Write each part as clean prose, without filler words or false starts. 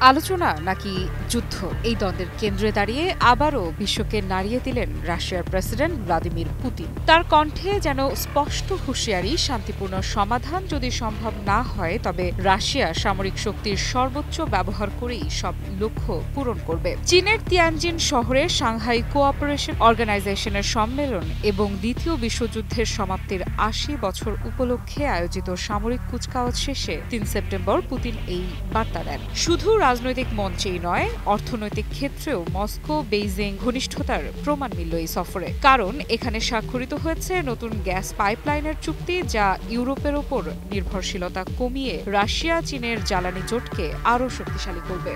আলোচনা নাকি যুদ্ধ, এই দ্বন্দ্বের কেন্দ্রে দাঁড়িয়ে আবারও বিশ্বকে নাড়িয়ে দিলেন রাশিয়ার প্রেসিডেন্ট ভ্লাদিমির পুতিন। তার কণ্ঠে যেন স্পষ্ট হুঁশিয়ারি, শান্তিপূর্ণ সমাধান যদি সম্ভব না হয় তবে রাশিয়া সামরিক শক্তির সর্বোচ্চ ব্যবহার করেই সব লক্ষ্য পূরণ করবে। চীনের তিয়ানজিন শহরে সাংহাই কোঅপারেশন অর্গানাইজেশনের সম্মেলন এবং দ্বিতীয় বিশ্বযুদ্ধের সমাপ্তির ৮০ বছর উপলক্ষে আয়োজিত সামরিক কুচকাওয়াজ শেষে ৩ সেপ্টেম্বর পুতিন এই বার্তা দেন। শুধু রাজনৈতিক মঞ্চেই নয়, অর্থনৈতিক ক্ষেত্রেও মস্কো বেইজিং ঘনিষ্ঠতার প্রমাণ মিলল এই সফরে। কারণ এখানে স্বাক্ষরিত হয়েছে নতুন গ্যাস পাইপলাইনের চুক্তি, যা ইউরোপের ওপর নির্ভরশীলতা কমিয়ে রাশিয়া চীনের জ্বালানি জোটকে আরও শক্তিশালী করবে।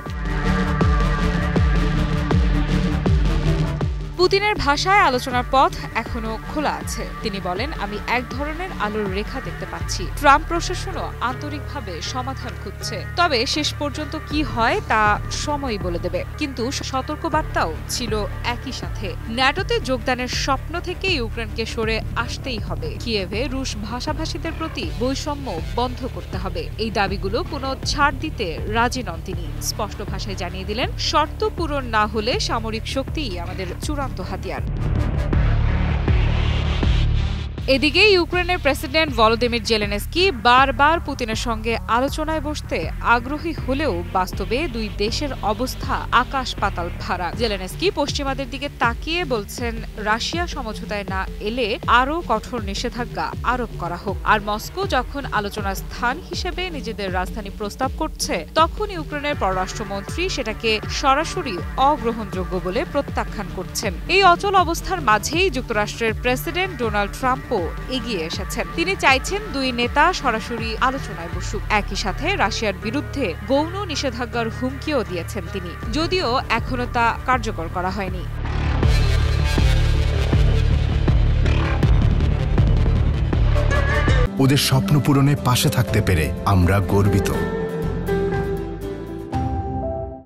পুতিনের ভাষায় আলোচনার পথ এখনো খোলা আছে। তিনি বলেন, আমি এক ধরনের আলোর রেখা দেখতে পাচ্ছি। ট্রাম্প প্রশাসনও আন্তরিকভাবে সমাধান খুঁজছে, তবে শেষ পর্যন্ত কি হয় তা সময়ই বলে দেবে। কিন্তু সতর্কবার্তাও ছিল একই সাথে, ন্যাটোতে যোগদানের স্বপ্ন থেকে ইউক্রেনকে সরে আসতেই হবে। কিয়েভে রুশ ভাষাভাষীদের প্রতি বৈষম্য বন্ধ করতে হবে। এই দাবিগুলো কোনো ছাড় দিতে রাজি নন তিনি। স্পষ্ট ভাষায় জানিয়ে দিলেন, শর্ত পূরণ না হলে সামরিক শক্তিই আমাদের চূড়ান্ত হাতিয়ার। এদিকে ইউক্রেনের প্রেসিডেন্ট ভলোদিমির জেলেনস্কি বারবার পুতিনের সঙ্গে আলোচনায় বসতে আগ্রহী হলেও বাস্তবে দুই দেশের অবস্থা আকাশ পাতাল ফারাক। জেলেনস্কি পশ্চিমাদের দিকে তাকিয়ে বলছেন, রাশিয়া সমঝোতায় না এলে আরও কঠোর নিষেধাজ্ঞা আরোপ করা হোক। আর মস্কো যখন আলোচনার স্থান হিসেবে নিজেদের রাজধানী প্রস্তাব করছে, তখন ইউক্রেনের পররাষ্ট্রমন্ত্রী সেটাকে সরাসরি অগ্রহণযোগ্য বলে প্রত্যাখ্যান করছেন। এই অচল অবস্থার মাঝেই যুক্তরাষ্ট্রের প্রেসিডেন্ট ডোনাল্ড ট্রাম্প এগিয়ে এসেছেন। তিনি চাইছেন দুই নেতা সরাসরি আলোচনায় বসুক। একই সাথে রাশিয়ার বিরুদ্ধে গৌণ নিষেধাজ্ঞার হুমকিও দিয়েছেন তিনি, যদিও এখনো তা কার্যকর করা হয়নি। ওদের স্বপ্ন পূরণে পাশে থাকতে পেরে আমরা গর্বিত।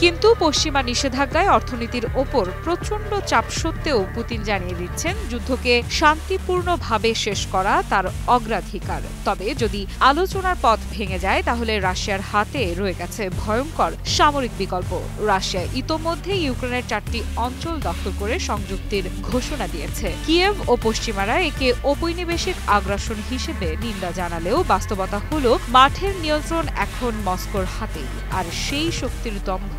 কিন্তু পশ্চিমা নিষেধাজ্ঞায় অর্থনীতির ওপর প্রচণ্ড চাপ সত্ত্বেও পুতিন জানিয়ে দিচ্ছেন, যুদ্ধকে শান্তিপূর্ণভাবে শেষ করা তার অগ্রাধিকার। তবে যদি আলোচনার পথ ভেঙে যায় তাহলে রাশিয়ার হাতে রয়ে গেছে ভয়ঙ্কর সামরিক বিকল্প। রাশিয়া ইতোমধ্যে ইউক্রেনের 4টি অঞ্চল দখল করে সংযুক্তির ঘোষণা দিয়েছে। কিয়েভ ও পশ্চিমারা একে ঔপনিবেশিক আগ্রাসন হিসেবে নিন্দা জানালেও বাস্তবতা হলো মাঠের নিয়ন্ত্রণ এখন মস্কোর হাতেই। আর সেই শক্তির দম্ভ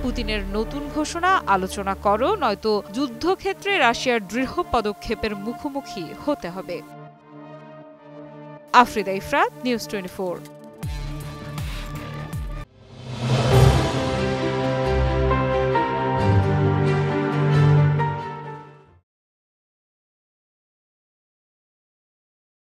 পুতিনের নতুন ঘোষণা, আলোচনা করো নয়তো যুদ্ধক্ষেত্রে রাশিয়ার দৃঢ় পদক্ষেপের মুখোমুখি হতে হবে। আফরিদা ইফরাত, নিউজ 24।